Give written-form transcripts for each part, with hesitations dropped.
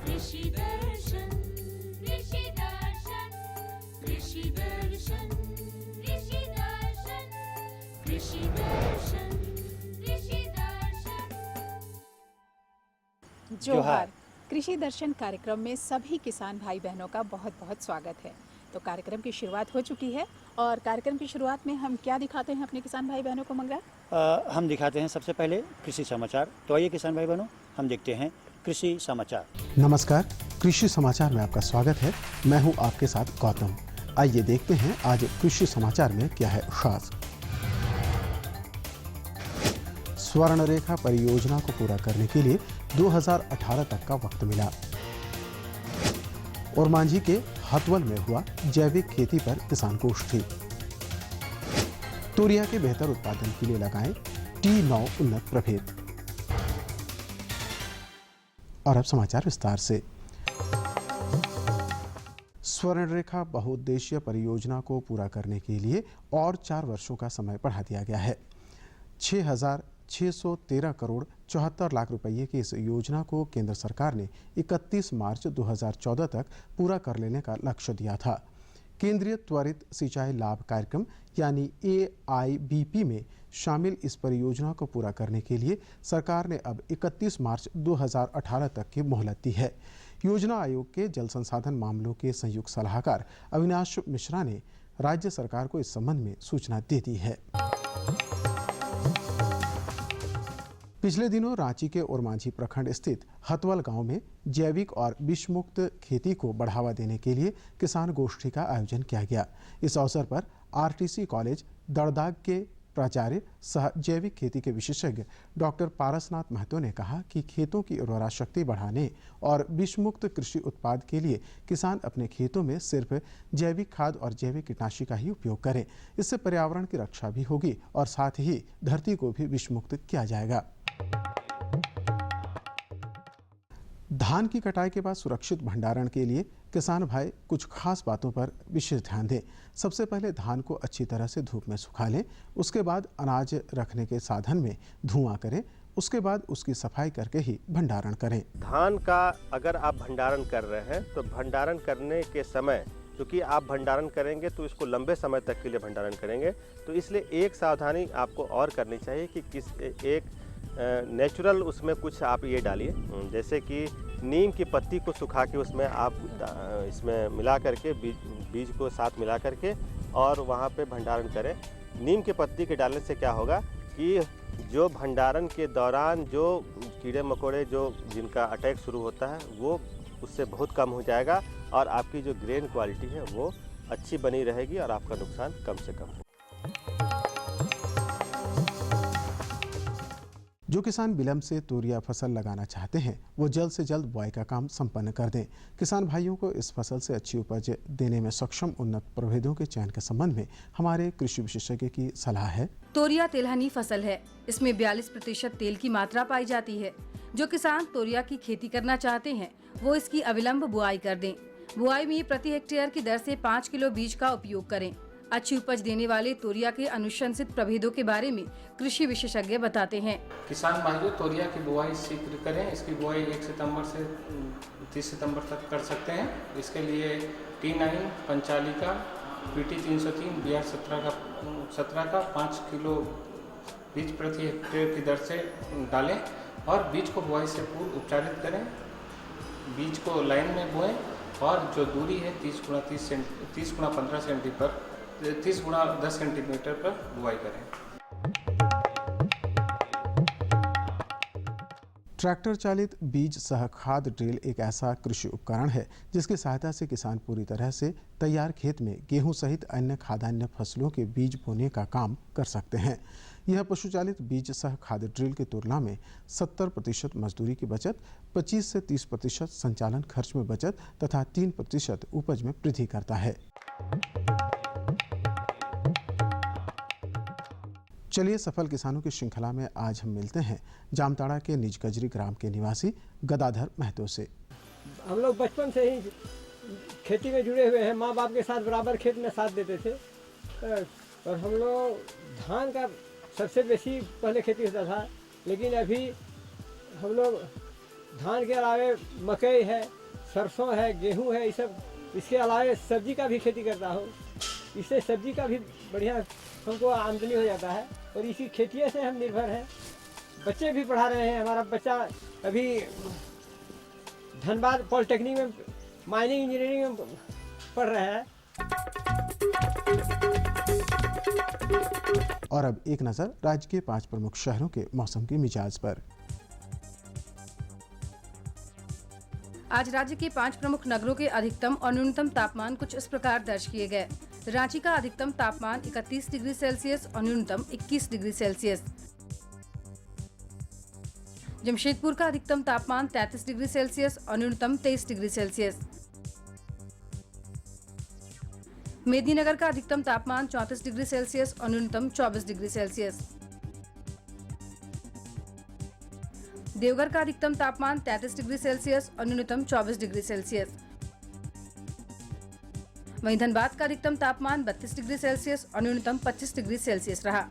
कृषि दर्शन कृषि दर्शन कृषि दर्शन कृषि दर्शन कृषि दर्शन कृषि दर्शन। जोहार। कृषि दर्शन कार्यक्रम में सभी किसान भाई बहनों का बहुत बहुत स्वागत है। तो कार्यक्रम की शुरुआत हो चुकी है और कार्यक्रम की शुरुआत में हम क्या दिखाते हैं अपने किसान भाई बहनों को मंगरा? हम दिखाते हैं सबसे पहले कृषि समाचार। तो आइए किसान भाई बहनों, हम देखते हैं कृषि समाचार। नमस्कार, कृषि समाचार में आपका स्वागत है। मैं हूं आपके साथ गौतम। आइए देखते हैं आज कृषि समाचार में क्या है खास। स्वर्ण रेखा परियोजना को पूरा करने के लिए 2018 तक का वक्त मिला। और मांझी के हथवल में हुआ जैविक खेती पर किसान गोष्ठी। तोरिया के बेहतर उत्पादन के लिए लगाएं T9 उन्नत प्रभेद। और अब समाचार विस्तार से। स्वर्ण रेखा बहुउद्देशीय परियोजना को पूरा करने के लिए और 4 वर्षों का समय बढ़ा दिया गया है। 6,613 करोड़ 74 लाख रुपये की इस योजना को केंद्र सरकार ने 31 मार्च 2014 तक पूरा कर लेने का लक्ष्य दिया था। केंद्रीय त्वरित सिंचाई लाभ कार्यक्रम यानी AIBP में शामिल इस परियोजना को पूरा करने के लिए सरकार ने अब 31 मार्च 2018 तक की मोहलत दी है। योजना आयोग के जल संसाधन मामलों के संयुक्त सलाहकार अविनाश मिश्रा ने राज्य सरकार को इस संबंध में सूचना दे दी है। पिछले दिनों रांची के ओरमांझी प्रखंड स्थित हथवल गांव में जैविक और विषमुक्त खेती को बढ़ावा देने के लिए किसान गोष्ठी का आयोजन किया गया। इस अवसर पर RTC कॉलेज दड़दाग के प्राचार्य सह जैविक खेती के विशेषज्ञ डॉक्टर पारसनाथ महतो ने कहा कि खेतों की उर्वरा शक्ति बढ़ाने और विषमुक्त कृषि उत्पाद के लिए किसान अपने खेतों में सिर्फ जैविक खाद और जैविक कीटनाशी का ही उपयोग करें। इससे पर्यावरण की रक्षा भी होगी और साथ ही धरती को भी विषमुक्त किया जाएगा। धान की कटाई के बाद सुरक्षित भंडारण के लिए किसान भाई कुछ खास बातों पर विशेष ध्यान दें। सबसे पहले धान को अच्छी तरह से धूप में सुखा लें। उसके बाद अनाज रखने के साधन में धुआं करें। उसके बाद उसकी सफाई करके ही भंडारण करें। धान का अगर आप भंडारण कर रहे हैं तो भंडारण करने के समय, क्योंकि आप भंडारण करेंगे तो इसको लंबे समय तक के लिए भंडारण करेंगे, तो इसलिए एक सावधानी आपको और करनी चाहिए कि एक नेचुरल उसमें कुछ आप ये डालिए, जैसे कि नीम की पत्ती को सुखा के उसमें आप इसमें मिला करके बीज को साथ मिला करके और वहाँ पे भंडारण करें। नीम की पत्ती के डालने से क्या होगा कि जो भंडारण के दौरान जो कीड़े मकोड़े जो जिनका अटैक शुरू होता है वो उससे बहुत कम हो जाएगा और आपकी जो ग्रेन क्वालिटी है वो अच्छी बनी रहेगी और आपका नुकसान कम से कम होगा। जो किसान विलंब से तोरिया फसल लगाना चाहते हैं वो जल्द से जल्द बुआई का काम संपन्न कर दें। किसान भाइयों को इस फसल से अच्छी उपज देने में सक्षम उन्नत प्रभेदों के चयन के संबंध में हमारे कृषि विशेषज्ञ की सलाह है। तोरिया तिलहनी फसल है। इसमें 42% तेल की मात्रा पाई जाती है। जो किसान तोरिया की खेती करना चाहते हैं वो इसकी अविलंब बुआई कर दें। बुआई में प्रति हेक्टेयर की दर से 5 किलो बीज का उपयोग करें। अच्छी उपज देने वाले तोरिया के अनुशंसित प्रभेदों के बारे में कृषि विशेषज्ञ बताते हैं। किसान भाइयों तोरिया की बुआई शीघ्र करें। इसकी बुआई 1 सितंबर से 30 सितंबर तक कर सकते हैं। इसके लिए T9 पंचालिका PT 303 BR 17 का 5 किलो बीज प्रति हेक्टेयर की दर से डालें और बीज को बुआई से पूर्व उपचारित करें। बीज को लाइन में बोएं और जो दूरी है 30 × 10 सेंटीमीटर पर बुआई करें। ट्रैक्टर चालित बीज सह खाद ड्रिल एक ऐसा कृषि उपकरण है जिसकी सहायता से किसान पूरी तरह से तैयार खेत में गेहूं सहित अन्य खाद्यान्न फसलों के बीज बोने का काम कर सकते हैं। यह पशुचालित बीज सह खाद ड्रिल की तुलना में 70% मजदूरी की बचत, 25 से 30% संचालन खर्च में बचत तथा 3% उपज में वृद्धि करता है। चलिए सफल किसानों की श्रृंखला में आज हम मिलते हैं जामताड़ा के निज कजरी ग्राम के निवासी गदाधर महतो से। हम लोग बचपन से ही खेती में जुड़े हुए हैं। माँ बाप के साथ बराबर खेत में साथ देते थे और हम लोग धान का सबसे बेसी पहले खेती होता था, लेकिन अभी हम लोग धान के अलावे मकई है, सरसों है, गेहूं है, ये सब। इसके अलावे सब्जी का भी खेती करता हूँ। इससे सब्जी का भी बढ़िया हमको आमदनी हो जाता है और इसी खेती से हम निर्भर हैं। बच्चे भी पढ़ा रहे हैं। हमारा बच्चा अभी धनबाद पॉलिटेक्निक में माइनिंग इंजीनियरिंग में पढ़ रहा है। और अब एक नज़र राज्य के 5 प्रमुख शहरों के मौसम के मिजाज पर। आज राज्य के 5 प्रमुख नगरों के अधिकतम और न्यूनतम तापमान कुछ इस प्रकार दर्ज किए गए। रांची का अधिकतम तापमान 31 डिग्री सेल्सियस और न्यूनतम 21 डिग्री सेल्सियस। जमशेदपुर का अधिकतम तापमान 33 डिग्री सेल्सियस और न्यूनतम 23 डिग्री सेल्सियस। मेदिनीनगर का अधिकतम तापमान 34 डिग्री सेल्सियस और न्यूनतम 24 डिग्री सेल्सियस। देवघर का अधिकतम तापमान 33 डिग्री सेल्सियस और न्यूनतम 24 डिग्री सेल्सियस। वहीं धनबाद का अधिकतम तापमान 32 डिग्री सेल्सियस और न्यूनतम 25 डिग्री सेल्सियस रहा।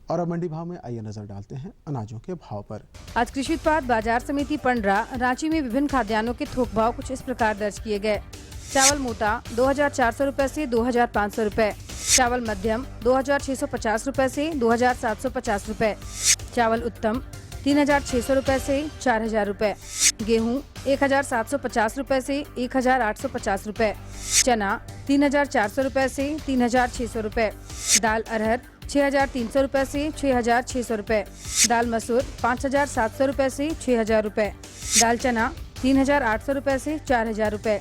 और अब मंडी भाव में आइए नजर डालते हैं अनाजों के भाव पर। आज कृषि उत्पाद बाजार समिति पंडरा रांची में विभिन्न खाद्यान्नों के थोक भाव कुछ इस प्रकार दर्ज किए गए। चावल मोटा 2,400 रुपए से 2,500 रुपए, चावल मध्यम 2,650 रुपए से 2,750 रुपए, चावल उत्तम 3,600 रुपए से 4,000 रुपए, गेहूं 1,750 रुपए से 1,850 रुपए, चना 3,400 रुपए से 3,600 रुपए, दाल अरहर 6,300 रुपए से 6,600 रुपए, दाल मसूर 5,700 रुपए से 6,000 रुपए, दाल चना 3,800 रुपए से 4,000 रुपए,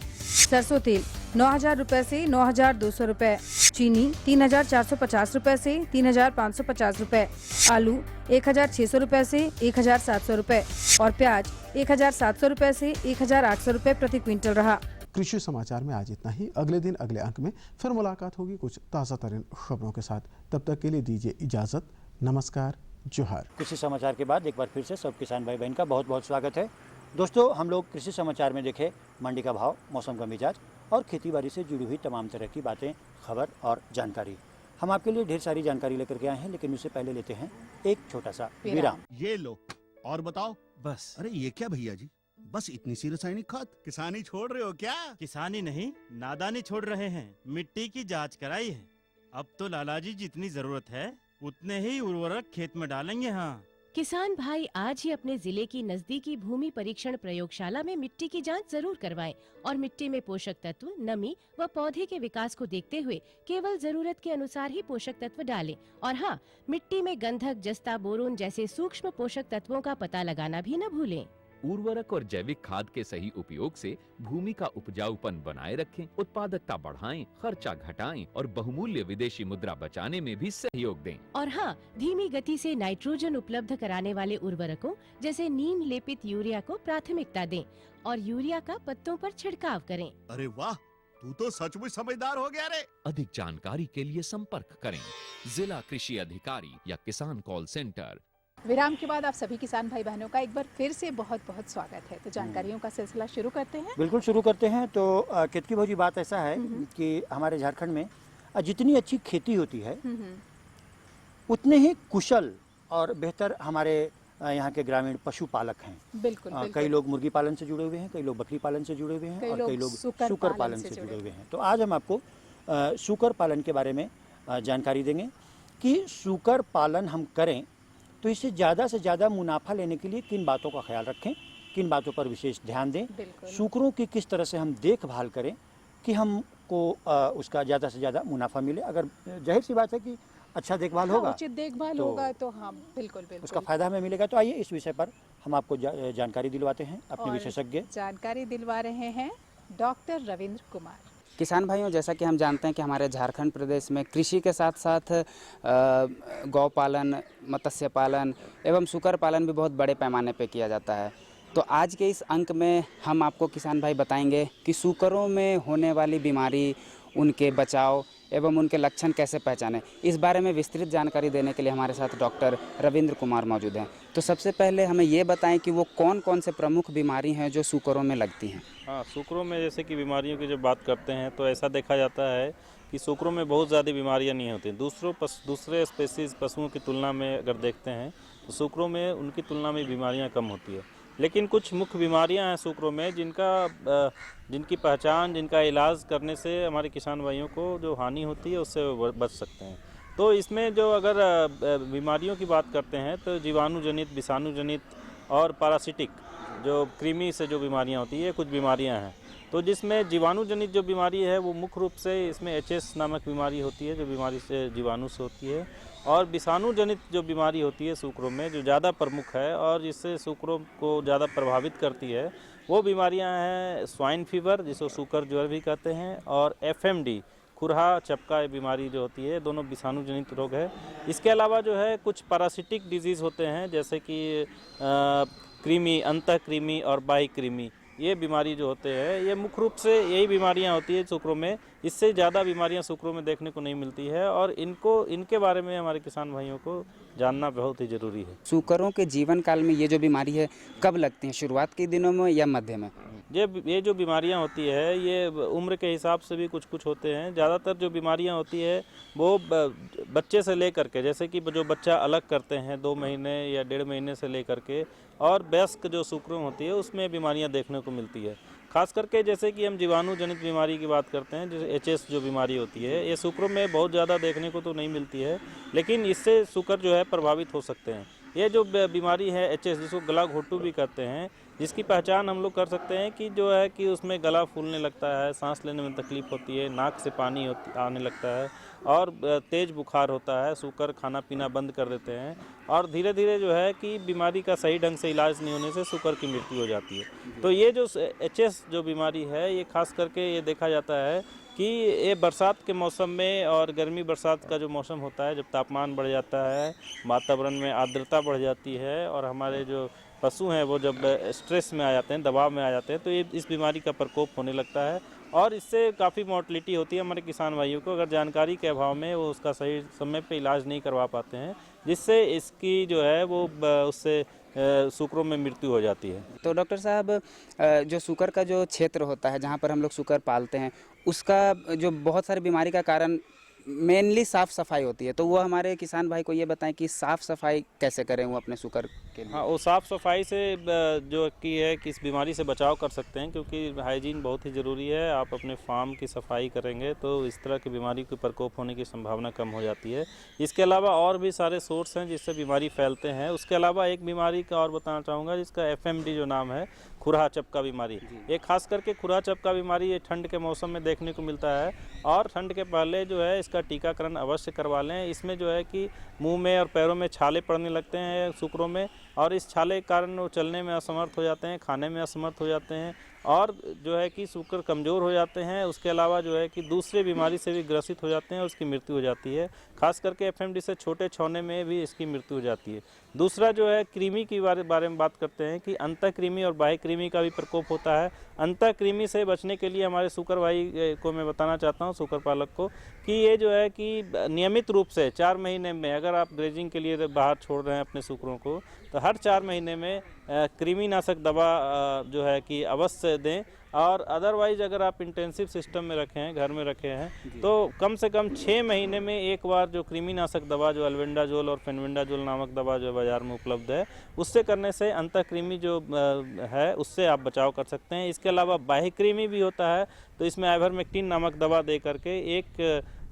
सरसों तेल 9,000 रुपए से 9,200 रुपए, चीनी 3,450 रुपए से 3,550 रुपए, आलू 1,600 रुपए से 1,700 रुपए और प्याज 1,700 रुपए से 1,800 रुपए प्रति क्विंटल रहा। कृषि समाचार में आज इतना ही। अगले दिन अगले अंक में फिर मुलाकात होगी कुछ ताज़ा तरीन खबरों के साथ। तब तक के लिए दीजिए इजाज़त। नमस्कार, जोहार। कृषि समाचार के बाद एक बार फिर से सब किसान भाई बहन का बहुत बहुत स्वागत है। दोस्तों, हम लोग कृषि समाचार में देखे मंडी का भाव, मौसम का मिजाज और खेती बाड़ी से जुड़ी हुई तमाम तरह की बातें, खबर और जानकारी। हम आपके लिए ढेर सारी जानकारी लेकर के आए हैं, लेकिन उससे पहले लेते हैं एक छोटा सा विराम। ये लो और बताओ। बस। अरे ये क्या भैया जी, बस इतनी सी रासायनिक खाद? किसानी छोड़ रहे हो क्या? किसानी नहीं, नादानी छोड़ रहे हैं। मिट्टी की जांच कराई है। अब तो लालाजी जितनी जरूरत है उतने ही उर्वरक खेत में डालेंगे। हाँ, किसान भाई आज ही अपने जिले की नजदीकी भूमि परीक्षण प्रयोगशाला में मिट्टी की जांच जरूर करवाएं और मिट्टी में पोषक तत्व, नमी व पौधे के विकास को देखते हुए केवल जरूरत के अनुसार ही पोषक तत्व डालें। और हाँ, मिट्टी में गंधक, जस्ता, बोरोन जैसे सूक्ष्म पोषक तत्वों का पता लगाना भी न भूलें। उर्वरक और जैविक खाद के सही उपयोग से भूमि का उपजाऊपन बनाए रखें, उत्पादकता बढ़ाएं, खर्चा घटाएं और बहुमूल्य विदेशी मुद्रा बचाने में भी सहयोग दें। और हाँ, धीमी गति से नाइट्रोजन उपलब्ध कराने वाले उर्वरकों जैसे नीम लेपित यूरिया को प्राथमिकता दें और यूरिया का पत्तों पर छिड़काव करें। अरे वाह, तू तो सचमुच समझदार हो गया रे। अधिक जानकारी के लिए संपर्क करें जिला कृषि अधिकारी या किसान कॉल सेंटर। विराम के बाद आप सभी किसान भाई बहनों का एक बार फिर से बहुत बहुत स्वागत है। तो जानकारियों का सिलसिला शुरू करते हैं। बिल्कुल शुरू करते हैं। तो केतकी भौजी, बात ऐसा है कि हमारे झारखंड में जितनी अच्छी खेती होती है उतने ही कुशल और बेहतर हमारे यहाँ के ग्रामीण पशुपालक हैं। बिल्कुल, कई लोग मुर्गी पालन से जुड़े हुए हैं, कई लोग बकरी पालन से जुड़े हुए हैं और कई लोग सूकर पालन से जुड़े हुए हैं। तो आज हम आपको सूकर पालन के बारे में जानकारी देंगे कि सूकर पालन हम करें तो इससे ज़्यादा से ज़्यादा मुनाफा लेने के लिए किन बातों का ख्याल रखें, किन बातों पर विशेष ध्यान दें, सूकरों की किस तरह से हम देखभाल करें कि हमको उसका ज़्यादा से ज़्यादा मुनाफा मिले। अगर जाहिर सी बात है कि अच्छा देखभाल होगा, उचित देखभाल होगा तो हाँ बिल्कुल उसका फायदा हमें मिलेगा। तो आइए इस विषय पर हम आपको जानकारी दिलवाते हैं अपने विशेषज्ञ। जानकारी दिलवा रहे हैं डॉक्टर रविंद्र कुमार। किसान भाइयों, जैसा कि हम जानते हैं कि हमारे झारखंड प्रदेश में कृषि के साथ साथ गौ पालन, मत्स्य पालन एवं सूकर पालन भी बहुत बड़े पैमाने पर किया जाता है। तो आज के इस अंक में हम आपको किसान भाई बताएंगे कि सूकरों में होने वाली बीमारी, उनके बचाव एवं उनके लक्षण कैसे पहचानें, इस बारे में विस्तृत जानकारी देने के लिए हमारे साथ डॉक्टर रविंद्र कुमार मौजूद हैं। तो सबसे पहले हमें ये बताएं कि वो कौन कौन से प्रमुख बीमारी हैं जो सूकरों में लगती हैं। हाँ, सूकरों में जैसे कि बीमारियों की जब बात करते हैं तो ऐसा देखा जाता है कि सूकरों में बहुत ज़्यादा बीमारियां नहीं होती। दूसरे स्पेसीज पशुओं की तुलना में अगर देखते हैं तो सूकरों में उनकी तुलना में बीमारियां कम होती है। लेकिन कुछ मुख्य बीमारियां हैं सूकरों में जिनकी पहचान, जिनका इलाज करने से हमारे किसान भाइयों को जो हानि होती है उससे वो बच सकते हैं। तो इसमें जो अगर बीमारियों की बात करते हैं तो जीवाणुजनित, विषाणुजनित और पैरासिटिक जो कृमि से जो बीमारियां होती है, कुछ बीमारियां हैं। तो जिसमें जीवाणुजनित जो बीमारी है वो मुख्य रूप से इसमें HS नामक बीमारी होती है, जो बीमारी से जीवाणु से होती है। और विषाणुजनित जो बीमारी होती है सूकरों में, जो ज़्यादा प्रमुख है और जिससे सूकरों को ज़्यादा प्रभावित करती है, वो बीमारियां हैं स्वाइन फीवर, जिसको सूकर ज्वर भी कहते हैं, और FMD खुरहा चपका बीमारी जो होती है, दोनों विषाणुजनित रोग है। इसके अलावा जो है कुछ पैरासिटिक डिजीज़ होते हैं, जैसे कि कृमि, अंतःकृमि और बाह्य कृमि, ये बीमारी जो होते हैं ये मुख्य रूप से यही बीमारियां होती है सूकरों में। इससे ज़्यादा बीमारियां सूकरों में देखने को नहीं मिलती है और इनके बारे में हमारे किसान भाइयों को जानना बहुत ही ज़रूरी है। सूकरों के जीवन काल में ये जो बीमारी है कब लगती है, शुरुआत के दिनों में या मध्य में? ये जो बीमारियां होती है ये उम्र के हिसाब से भी कुछ होते हैं। ज़्यादातर जो बीमारियां होती है वो बच्चे से लेकर के, जैसे कि जो बच्चा अलग करते हैं 2 महीने या 1.5 महीने से लेकर के, और वयस्क जो सूकरों होती है उसमें बीमारियां देखने को मिलती है। खास करके जैसे कि हम जीवाणु जनित बीमारी की बात करते हैं, जैसे HS जो बीमारी होती है, ये सूकरों में बहुत ज़्यादा देखने को तो नहीं मिलती है, लेकिन इससे सूकर जो है प्रभावित हो सकते हैं। ये जो बीमारी है HS, जिसको गला घोटू भी कहते हैं, जिसकी पहचान हम लोग कर सकते हैं कि जो है कि उसमें गला फूलने लगता है, सांस लेने में तकलीफ होती है, नाक से पानी आने लगता है और तेज़ बुखार होता है। सूकर खाना पीना बंद कर देते हैं और धीरे धीरे जो है कि बीमारी का सही ढंग से इलाज नहीं होने से सूकर की मृत्यु हो जाती है। तो ये जो HS जो बीमारी है, ये खास करके ये देखा जाता है कि ये बरसात के मौसम में और गर्मी बरसात का जो मौसम होता है, जब तापमान बढ़ जाता है, वातावरण में आर्द्रता बढ़ जाती है और हमारे जो पशु हैं वो जब स्ट्रेस में आ जाते हैं, दबाव में आ जाते हैं, तो ये इस बीमारी का प्रकोप होने लगता है और इससे काफ़ी मोर्टलिटी होती है हमारे किसान भाइयों को, अगर जानकारी के अभाव में वो उसका सही समय पे इलाज नहीं करवा पाते हैं, जिससे इसकी जो है वो उससे सूकरों में मृत्यु हो जाती है। तो डॉक्टर साहब, जो सूकर का जो क्षेत्र होता है जहाँ पर हम लोग सूकर पालते हैं, उसका जो बहुत सारी बीमारी का कारण मेनली साफ़ सफाई होती है, तो वो हमारे किसान भाई को ये बताएं कि साफ़ सफाई कैसे करें वो अपने सूकर के लिए। हाँ, वो साफ़ सफाई से जो कि है कि इस बीमारी से बचाव कर सकते हैं, क्योंकि हाइजीन बहुत ही ज़रूरी है। आप अपने फार्म की सफाई करेंगे तो इस तरह की बीमारी के प्रकोप होने की संभावना कम हो जाती है। इसके अलावा और भी सारे सोर्स हैं जिससे बीमारी फैलते हैं। उसके अलावा एक बीमारी का और बताना चाहूँगा, जिसका FMD जो नाम है, खुरहा चपका बीमारी। ये खास करके खुरहा चपका बीमारी ये ठंड के मौसम में देखने को मिलता है और ठंड के पहले जो है इसका टीकाकरण अवश्य करवा लें। इसमें जो है कि मुंह में और पैरों में छाले पड़ने लगते हैं सूकरों में और इस छाले के कारण वो चलने में असमर्थ हो जाते हैं, खाने में असमर्थ हो जाते हैं और जो है कि सूकर कमज़ोर हो जाते हैं। उसके अलावा जो है कि दूसरे बीमारी से भी ग्रसित हो जाते हैं और उसकी मृत्यु हो जाती है। खास करके FMD से छोटे छौने में भी इसकी मृत्यु हो जाती है। दूसरा जो है कृमि के बारे में बात करते हैं कि अंतःकृमि और बाह्य कृमि का भी प्रकोप होता है। अंतःकृमि से बचने के लिए हमारे सूकर भाई को मैं बताना चाहता हूँ, सूकर पालक को, कि ये जो है कि नियमित रूप से 4 महीने में, अगर आप ग्रेजिंग के लिए बाहर छोड़ रहे हैं अपने सूकरों को, तो हर 4 महीने में कृमिनाशक दवा जो है कि अवश्य दें। और अदरवाइज़ अगर आप इंटेंसिव सिस्टम में रखे हैं, घर में रखे हैं, तो कम से कम 6 महीने में एक बार जो कृमिनाशक दवा, जो अल्बेंडाजोल और फेनविंडाजोल नामक दवा जो बाज़ार में उपलब्ध है, उससे करने से अंतःकृमि जो है उससे आप बचाव कर सकते हैं। इसके अलावा बाह्य कृमि भी होता है, तो इसमें आइवरमेक्टिन नामक दवा दे करके 1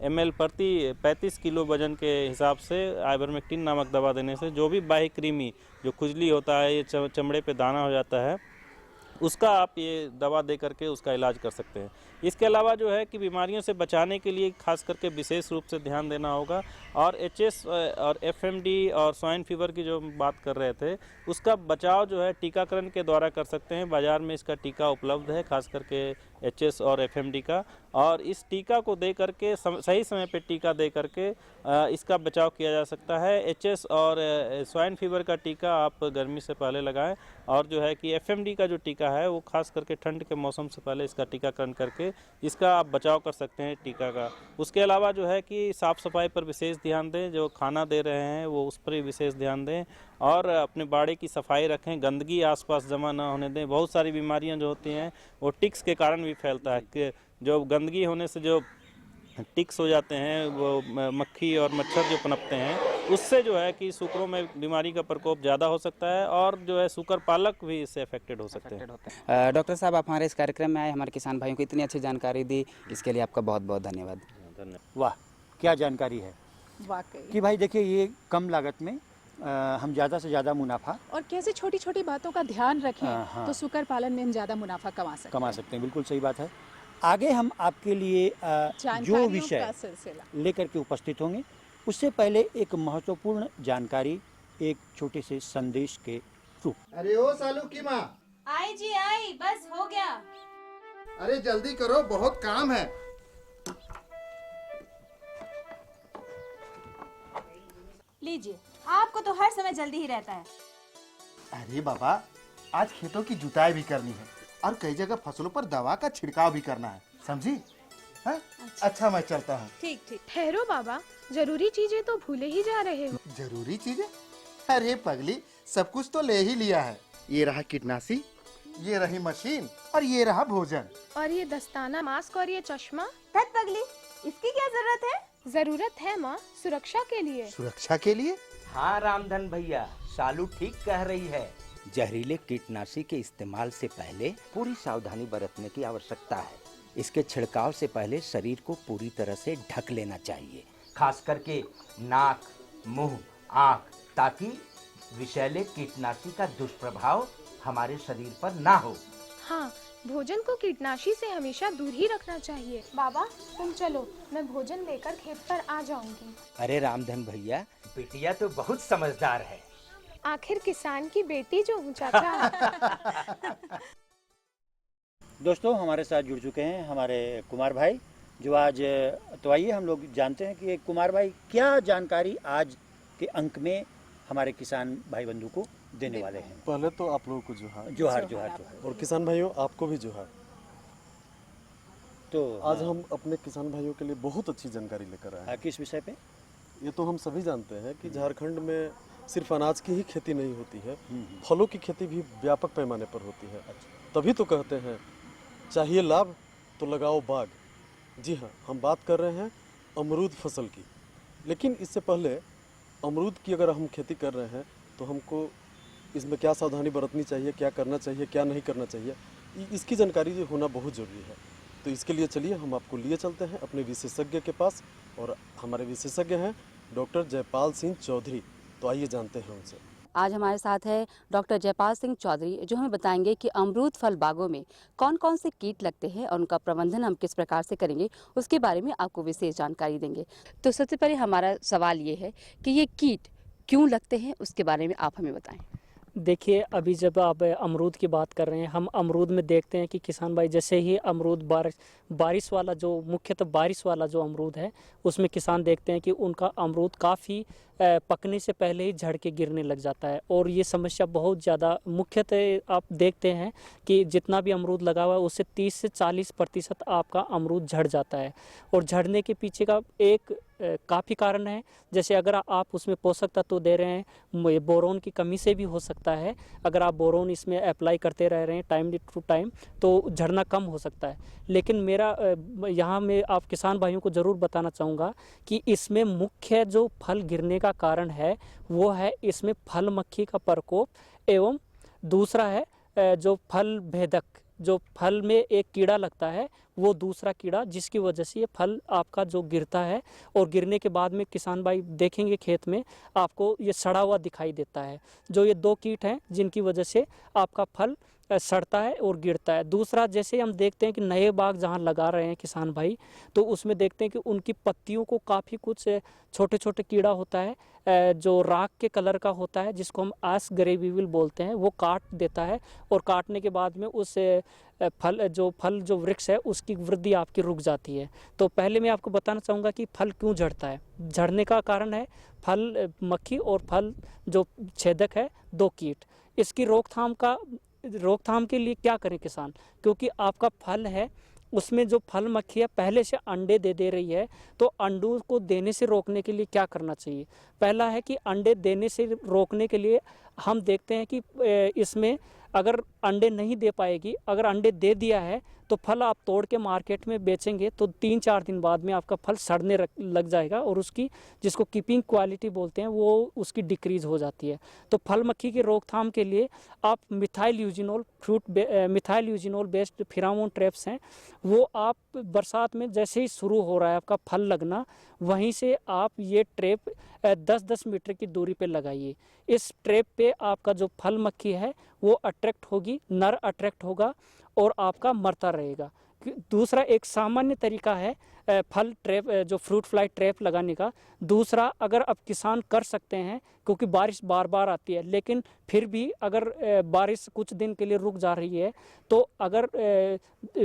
ml प्रति 35 किलो वजन के हिसाब से आइवरमेक्टिन नामक दवा देने से जो भी बाह्य कृमि, जो खुजली होता है, ये चमड़े पे दाना हो जाता है, उसका आप ये दवा दे करके उसका इलाज कर सकते हैं। इसके अलावा जो है कि बीमारियों से बचाने के लिए खास करके विशेष रूप से ध्यान देना होगा और HS और FMD और स्वाइन फीवर की जो बात कर रहे थे, उसका बचाव जो है टीकाकरण के द्वारा कर सकते हैं। बाज़ार में इसका टीका उपलब्ध है, खास करके एचएस और एफएमडी का, और इस टीका को दे करके सही समय पे टीका दे करके इसका बचाव किया जा सकता है। एचएस और स्वाइन फीवर का टीका आप गर्मी से पहले लगाएं, और जो है कि एफएमडी का जो टीका है वो खास करके ठंड के मौसम से पहले इसका टीकाकरण करके इसका आप बचाव कर सकते हैं टीका का। उसके अलावा जो है कि साफ़ सफाई पर विशेष ध्यान दें, जो खाना दे रहे हैं वो उस पर भी विशेष ध्यान दें, और अपने बाड़े की सफाई रखें, गंदगी आसपास जमा ना होने दें। बहुत सारी बीमारियां जो होती हैं वो टिक्स के कारण भी फैलता है, कि जो गंदगी होने से जो टिक्स हो जाते हैं, वो मक्खी और मच्छर जो पनपते हैं, उससे जो है कि सूकरों में बीमारी का प्रकोप ज़्यादा हो सकता है, और जो है सूकर पालक भी इससे अफेक्टेड हो सकते हैं। डॉक्टर साहब, आप हमारे इस कार्यक्रम में आए, हमारे किसान भाइयों को इतनी अच्छी जानकारी दी, इसके लिए आपका बहुत बहुत धन्यवाद। वाह, क्या जानकारी है वाकई कि भाई देखिए, ये कम लागत में हम ज़्यादा से ज़्यादा मुनाफा, और कैसे छोटी छोटी बातों का ध्यान रखें हाँ। तो सुकर पालन में हम ज़्यादा मुनाफा कमा सकते हैं। बिल्कुल सही बात है। आगे हम आपके लिए जो विषय लेकर के उपस्थित होंगे, उससे पहले एक महत्वपूर्ण जानकारी एक छोटे से संदेश के रूप। अरे ओ सालू की माँ, आई जी आई, बस हो गया। अरे जल्दी करो, बहुत काम है। लीजिए, आपको तो हर समय जल्दी ही रहता है। अरे बाबा, आज खेतों की जुताई भी करनी है और कई जगह फसलों पर दवा का छिड़काव भी करना है, समझी? अच्छा मैं चलता हूँ। ठीक ठीक। ठहरो बाबा, जरूरी चीजें तो भूले ही जा रहे हो। जरूरी चीजें? अरे पगली, सब कुछ तो ले ही लिया है। ये रहा कीटनाशी, ये रही मशीन, और ये रहा भोजन। और ये दस्ताना, मास्क और ये चश्मा। धत पगली, इसकी क्या जरूरत है? जरूरत है माँ, सुरक्षा के लिए। सुरक्षा के लिए? हाँ रामधन भैया, सालू ठीक कह रही है। जहरीले कीटनाशी के इस्तेमाल से पहले पूरी सावधानी बरतने की आवश्यकता है। इसके छिड़काव से पहले शरीर को पूरी तरह से ढक लेना चाहिए, खास करके नाक, मुंह, आँख, ताकि विषैले कीटनाशी का दुष्प्रभाव हमारे शरीर पर ना हो। हाँ, भोजन को कीटनाशी से हमेशा दूर ही रखना चाहिए। बाबा तुम चलो, मैं भोजन लेकर खेत पर आ जाऊंगी। अरे रामधन भैया, बिटिया तो बहुत समझदार है। आखिर किसान की बेटी जो हूँ चाचा। दोस्तों, हमारे साथ जुड़ चुके हैं हमारे कुमार भाई, जो आज, तो आइए हम लोग जानते हैं कि कुमार भाई क्या जानकारी आज के अंक में हमारे किसान भाई बंधु को देने वाले हैं। पहले तो आप लोगों को जोहार। जोहार। और किसान भाइयों, आपको भी जोहार। तो आज हम अपने किसान भाइयों के लिए बहुत अच्छी जानकारी लेकर आए हैं। किस विषय पे? ये तो हम सभी जानते हैं कि झारखंड में सिर्फ अनाज की ही खेती नहीं होती है, फलों की खेती भी व्यापक पैमाने पर होती है। तभी तो कहते हैं, चाहिए लाभ तो लगाओ बाग। जी हाँ, हम बात कर रहे हैं अमरूद फसल की। लेकिन इससे पहले अमरूद की अगर हम खेती कर रहे हैं तो हमको इसमें क्या सावधानी बरतनी चाहिए, क्या करना चाहिए, क्या नहीं करना चाहिए, इसकी जानकारी जो होना बहुत ज़रूरी है। तो इसके लिए चलिए हम आपको लिए चलते हैं अपने विशेषज्ञ के पास, और हमारे विशेषज्ञ हैं डॉक्टर जयपाल सिंह चौधरी। तो आइए जानते हैं उनसे। आज हमारे साथ है डॉक्टर जयपाल सिंह चौधरी, जो हमें बताएंगे कि अमरूद फल बागों में कौन कौन से कीट लगते हैं और उनका प्रबंधन हम किस प्रकार से करेंगे, उसके बारे में आपको विशेष जानकारी देंगे। तो सबसे पहले हमारा सवाल ये है कि ये कीट क्यों लगते हैं, उसके बारे में आप हमें बताएं। देखिए, अभी जब आप अमरूद की बात कर रहे हैं, हम अमरूद में देखते हैं कि किसान भाई जैसे ही अमरूद बारिश वाला, जो मुख्यतः बारिश वाला जो अमरूद है, उसमें किसान देखते हैं कि उनका अमरूद काफ़ी पकने से पहले ही झड़ के गिरने लग जाता है। और ये समस्या बहुत ज़्यादा, मुख्यतः आप देखते हैं कि जितना भी अमरूद लगा हुआ है उससे 30 से 40% आपका अमरूद झड़ जाता है। और झड़ने के पीछे का एक काफ़ी कारण है, जैसे अगर आप उसमें पोषक तत्व दे रहे हैं, बोरोन की कमी से भी हो सकता है। अगर आप बोरोन इसमें अप्लाई करते रह रहे हैं टाइम टू टाइम, तो झड़ना कम हो सकता है। लेकिन मेरा यहाँ मैं आप किसान भाइयों को ज़रूर बताना चाहूँगा कि इसमें मुख्य जो फल गिरने का कारण है वो है इसमें फल मक्खी का प्रकोप, एवं दूसरा है जो फल भेदक, जो फल में एक कीड़ा लगता है, वो दूसरा कीड़ा, जिसकी वजह से ये फल आपका जो गिरता है, और गिरने के बाद में किसान भाई देखेंगे खेत में आपको ये सड़ा हुआ दिखाई देता है। जो ये दो कीट हैं जिनकी वजह से आपका फल सड़ता है और गिरता है। दूसरा, जैसे हम देखते हैं कि नए बाग जहाँ लगा रहे हैं किसान भाई, तो उसमें देखते हैं कि उनकी पत्तियों को काफ़ी कुछ छोटे छोटे कीड़ा होता है जो राख के कलर का होता है, जिसको हम आस ग्रे वीविल बोलते हैं, वो काट देता है और काटने के बाद में उस फल जो वृक्ष है उसकी वृद्धि आपकी रुक जाती है। तो पहले मैं आपको बताना चाहूँगा कि फल क्यों झड़ता है। झड़ने का कारण है फल मक्खी और फल जो छेदक है 2 कीट। इसकी रोकथाम के लिए क्या करें किसान, क्योंकि आपका फल है उसमें जो फल मक्खी है पहले से अंडे दे रही है, तो अंडों को देने से रोकने के लिए क्या करना चाहिए। पहला है कि अंडे देने से रोकने के लिए हम देखते हैं कि इसमें अगर अंडे नहीं दे पाएगी, अगर अंडे दे दिया है तो फल आप तोड़ के मार्केट में बेचेंगे तो 3-4 दिन बाद में आपका फल सड़ने लग जाएगा और उसकी जिसको कीपिंग क्वालिटी बोलते हैं वो उसकी डिक्रीज हो जाती है। तो फल मक्खी की रोकथाम के लिए आप methyl eugenol based pheromone traps हैं, वो आप बरसात में जैसे ही शुरू हो रहा है आपका फल लगना, वहीं से आप ये ट्रैप 10-10 मीटर की दूरी पे लगाइए। इस ट्रैप पे आपका जो फल मक्खी है वो अट्रैक्ट होगी, नर अट्रैक्ट होगा और आपका मरता रहेगा। दूसरा एक सामान्य तरीका है फल ट्रैप जो फ्रूट फ्लाई ट्रैप लगाने का। दूसरा, अगर अब किसान कर सकते हैं क्योंकि बारिश बार बार आती है, लेकिन फिर भी अगर बारिश कुछ दिन के लिए रुक जा रही है तो अगर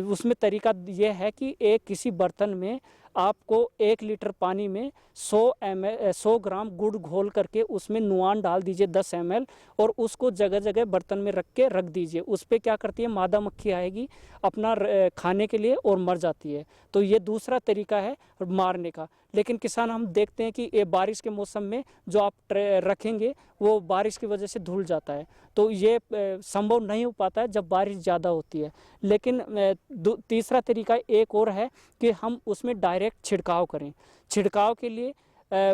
उसमें तरीका यह है कि किसी बर्तन में आपको 1 लीटर पानी में 100 ग्राम गुड़ घोल करके उसमें नुआन डाल दीजिए 10 ml और उसको जगह जगह बर्तन में रख दीजिए। उस पर क्या करती है, मादा मक्खी आएगी अपना खाने के लिए और मर जाती है। तो ये दूसरा तरीका है मारने का। लेकिन किसान हम देखते हैं कि ये बारिश के मौसम में जो आप रखेंगे वो बारिश की वजह से धुल जाता है, तो ये संभव नहीं हो पाता है जब बारिश ज़्यादा होती है। लेकिन तीसरा तरीका एक और है कि हम उसमें डायरेक्ट छिड़काव करें। छिड़काव के लिए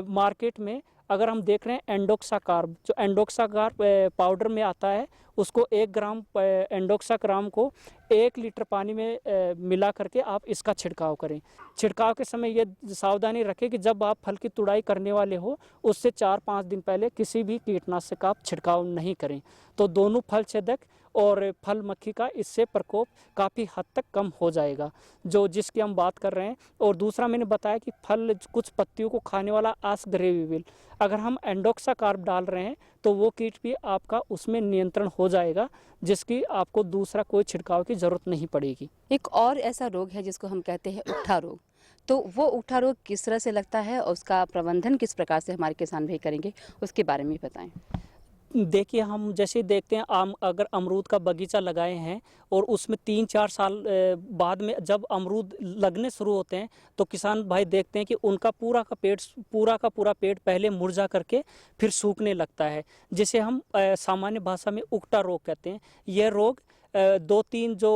मार्केट में अगर हम देख रहे हैं एंडोक्साकार्ब, जो एंडोक्साकार्ब पाउडर में आता है, उसको 1 ग्राम एंडोक्साकार्ब को 1 लीटर पानी में मिला करके आप इसका छिड़काव करें। छिड़काव के समय ये सावधानी रखें कि जब आप फल की तुड़ाई करने वाले हो उससे 4-5 दिन पहले किसी भी कीटनाशक का आप छिड़काव नहीं करें। तो दोनों फल छेदक और फल मक्खी का इससे प्रकोप काफ़ी हद तक कम हो जाएगा, जिसकी हम बात कर रहे हैं। और दूसरा मैंने बताया कि फल कुछ पत्तियों को खाने वाला आस्क ग्रे वीविल, अगर हम एंडोक्साकार्ब डाल रहे हैं तो वो कीट भी आपका उसमें नियंत्रण हो जाएगा, जिसकी आपको दूसरा कोई छिड़काव की ज़रूरत नहीं पड़ेगी। एक और ऐसा रोग है जिसको हम कहते हैं उठा रोग, तो वो उठा रोग किस तरह से लगता है और उसका प्रबंधन किस प्रकार से हमारे किसान भाई करेंगे, उसके बारे में बताएं। देखिए, हम जैसे देखते हैं अगर अमरूद का बगीचा लगाए हैं और उसमें 3-4 साल बाद में जब अमरूद लगने शुरू होते हैं तो किसान भाई देखते हैं कि उनका पूरा का पूरा पेड़ पहले मुरझा करके फिर सूखने लगता है, जिसे हम सामान्य भाषा में उकटा रोग कहते हैं। यह रोग 2-3 जो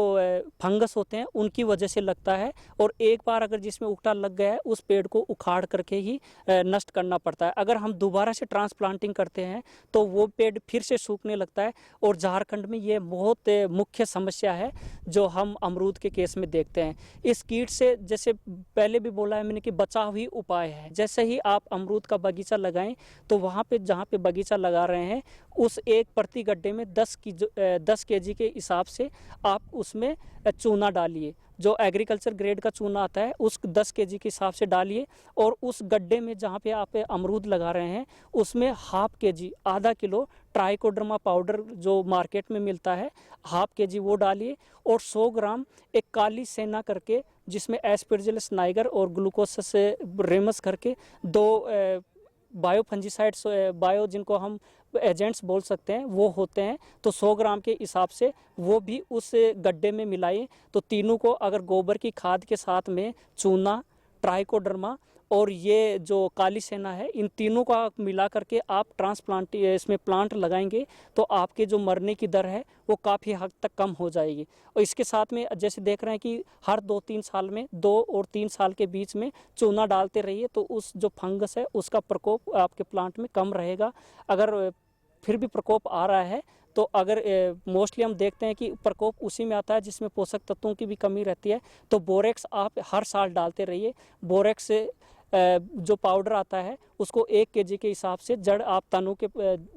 फंगस होते हैं उनकी वजह से लगता है, और एक बार अगर जिसमें उकटा लग गया है उस पेड़ को उखाड़ करके ही नष्ट करना पड़ता है। अगर हम दोबारा से ट्रांसप्लांटिंग करते हैं तो वो पेड़ फिर से सूखने लगता है, और झारखंड में ये बहुत मुख्य समस्या है जो हम अमरूद के केस में देखते हैं। इस कीट से जैसे पहले भी बोला है मैंने कि बचाव ही उपाय है। जैसे ही आप अमरूद का बगीचा लगाएं तो वहाँ पे जहाँ पे बगीचा लगा रहे हैं उस एक प्रति गड्ढे में 10 kg के हिसाब से आप उसमें चूना डालिए, जो एग्रीकल्चर ग्रेड का चूना आता है उस 10 kg के हिसाब से डालिए, और उस गड्ढे में जहाँ पे आप अमरूद लगा रहे हैं उसमें ½ kg, आधा किलो ट्राइकोडर्मा पाउडर जो मार्केट में मिलता है ½ kg वो डालिए, और 100 ग्राम एक काली सेना करके जिसमें एस्परजिलस नाइगर और ग्लूकोसस रेमस करके 2 बायोफंजीसाइड्स जिनको हम एजेंट्स बोल सकते हैं वो होते हैं, तो 100 ग्राम के हिसाब से वो भी उस गड्ढे में मिलाइए। तो तीनों को अगर गोबर की खाद के साथ में चूना, ट्राइकोडर्मा और ये जो काली सेना है, इन तीनों का मिला करके आप इसमें प्लांट लगाएंगे तो आपके जो मरने की दर है वो काफ़ी हद तक कम हो जाएगी। और इसके साथ में जैसे देख रहे हैं कि हर 2-3 साल में 2 और 3 साल के बीच में चूना डालते रहिए, तो उस जो फंगस है उसका प्रकोप आपके प्लांट में कम रहेगा। अगर फिर भी प्रकोप आ रहा है तो अगर मोस्टली हम देखते हैं कि प्रकोप उसी में आता है जिसमें पोषक तत्वों की भी कमी रहती है, तो बोरेक्स आप हर साल डालते रहिए। बोरेक्स जो पाउडर आता है उसको 1 kg के हिसाब से आप तनों के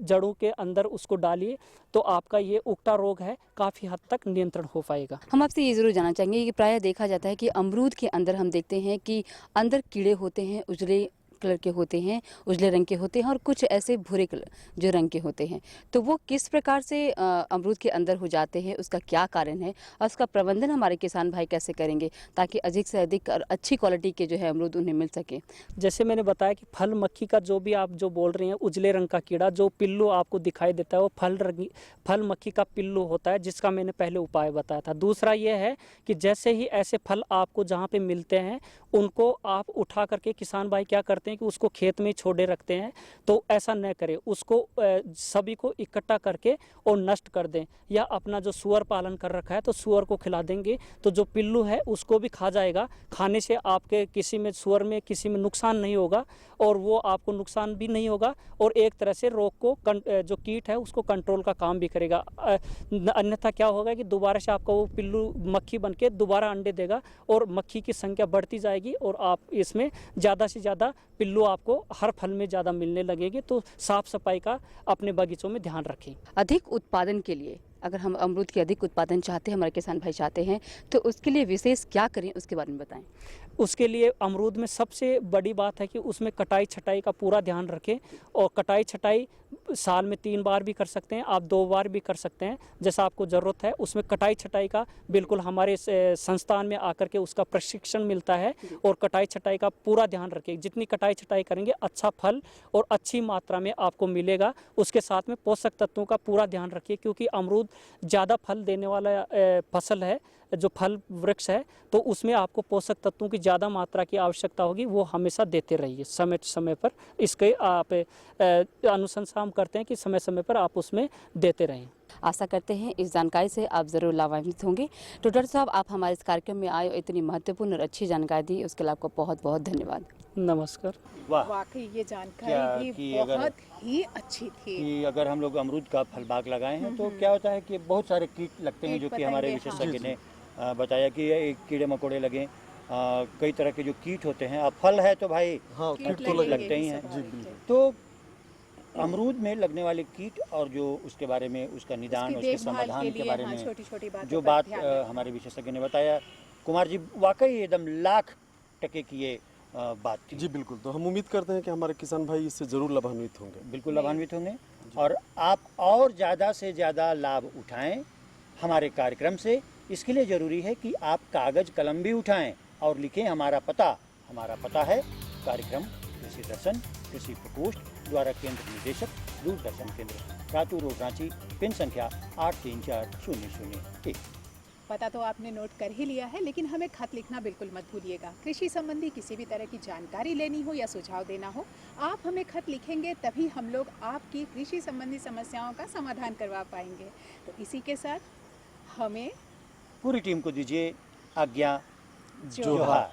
जड़ों के अंदर उसको डालिए, तो आपका ये उकटा रोग है काफ़ी हद तक नियंत्रण हो पाएगा। हम आपसे ये ज़रूर जानना चाहेंगे कि प्रायः देखा जाता है कि अमरूद के अंदर हम देखते हैं कि अंदर कीड़े होते हैं, उजले कलर के होते हैं, उजले रंग के होते हैं, और कुछ ऐसे भूरे कलर जो रंग के होते हैं। तो वो किस प्रकार से अमरूद के अंदर हो जाते हैं, उसका क्या कारण है और उसका प्रबंधन हमारे किसान भाई कैसे करेंगे ताकि अधिक से अधिक और अच्छी क्वालिटी के जो है अमरूद उन्हें मिल सके? जैसे मैंने बताया कि फल मक्खी का जो भी आप जो बोल रहे हैं उजले रंग का कीड़ा जो पिल्लू आपको दिखाई देता है वो फल मक्खी का पिल्लू होता है, जिसका मैंने पहले उपाय बताया था। दूसरा ये है कि जैसे ही ऐसे फल आपको जहाँ पे मिलते हैं उनको आप उठा करके किसान भाई क्या करते हैं कि उसको खेत में छोड़े रखते हैं, तो ऐसा न करें, उसको सभी को इकट्ठा करके और नष्ट कर दें, या अपना जो सूअर पालन कर रखा है तो सूअर को खिला देंगे तो जो पिल्लू है उसको भी खा जाएगा। खाने से आपके किसी में सूअर में किसी में नुकसान नहीं होगा और वो आपको नुकसान भी नहीं होगा, और एक तरह से रोग को जो कीट है उसको कंट्रोल का काम भी करेगा। अन्यथा क्या होगा कि दोबारा से आपका वो पिल्लू मक्खी बन के दोबारा अंडे देगा और मक्खी की संख्या बढ़ती जाएगी और आप इसमें ज़्यादा से ज़्यादा पिल्लू आपको हर फल में ज़्यादा मिलने लगेंगे। तो साफ सफाई का अपने बगीचों में ध्यान रखें। अधिक उत्पादन के लिए अगर हम अमरूद के अधिक उत्पादन चाहते हैं, हमारे किसान भाई चाहते हैं, तो उसके लिए विशेष क्या करें उसके बारे में बताएं। उसके लिए अमरूद में सबसे बड़ी बात है कि उसमें कटाई छटाई का पूरा ध्यान रखें, और कटाई छटाई साल में 3 बार भी कर सकते हैं, आप 2 बार भी कर सकते हैं, जैसा आपको ज़रूरत है। उसमें कटाई छटाई का बिल्कुल हमारे संस्थान में आकर के उसका प्रशिक्षण मिलता है, और कटाई छटाई का पूरा ध्यान रखें। जितनी कटाई छटाई करेंगे अच्छा फल और अच्छी मात्रा में आपको मिलेगा। उसके साथ में पोषक तत्वों का पूरा ध्यान रखिए, क्योंकि अमरूद ज़्यादा फल देने वाला फसल है, जो फल वृक्ष है, तो उसमें आपको पोषक तत्वों की ज़्यादा मात्रा की आवश्यकता होगी, वो हमेशा देते रहिए समय समय पर। इसके आप अनुशंसा करते हैं कि समय समय पर आप उसमें देते रहें। आशा करते हैं इस जानकारी से आप ज़रूर लाभान्वित होंगे। तो डॉक्टर साहब, आप हमारे इस कार्यक्रम में आए और इतनी महत्वपूर्ण और अच्छी जानकारी दी, उसके लिए आपको बहुत बहुत धन्यवाद। नमस्कार। वाकई ये जानकारी भी बहुत ही अच्छी थी कि अगर हम लोग अमरूद का फल बाग लगाए हैं तो क्या होता है कि बहुत सारे कीट लगते हैं, जो कि हमारे विशेषज्ञ ने बताया कि कीड़े मकोड़े लगे, कई तरह के जो कीट होते हैं। अब फल है तो भाई कीट तो लगते ही हैं। तो अमरूद में लगने वाले कीट और जो उसके बारे में उसका निदान, उसके समाधान के बारे में जो बात हमारे विशेषज्ञ ने बताया, कुमार जी वाकई एकदम लाख टके की ये बात थी। जी बिल्कुल। तो हम उम्मीद करते हैं कि हमारे किसान भाई इससे ज़रूर लाभान्वित होंगे। बिल्कुल लाभान्वित होंगे, और आप और ज़्यादा से ज़्यादा लाभ उठाएं हमारे कार्यक्रम से। इसके लिए ज़रूरी है कि आप कागज़ कलम भी उठाएं और लिखें हमारा पता है कार्यक्रम कृषि दर्शन, कृषि प्रकोष्ठ, द्वारा केंद्र निदेशक, दूरदर्शन केंद्र, रातू रोड, रांची, पिन संख्या 834001। पता तो आपने नोट कर ही लिया है, लेकिन हमें खत लिखना बिल्कुल मत भूलिएगा। कृषि संबंधी किसी भी तरह की जानकारी लेनी हो या सुझाव देना हो, आप हमें खत लिखेंगे, तभी हम लोग आपकी कृषि संबंधी समस्याओं का समाधान करवा पाएंगे। तो इसी के साथ हमें पूरी टीम को दीजिए आज्ञा। जोहार।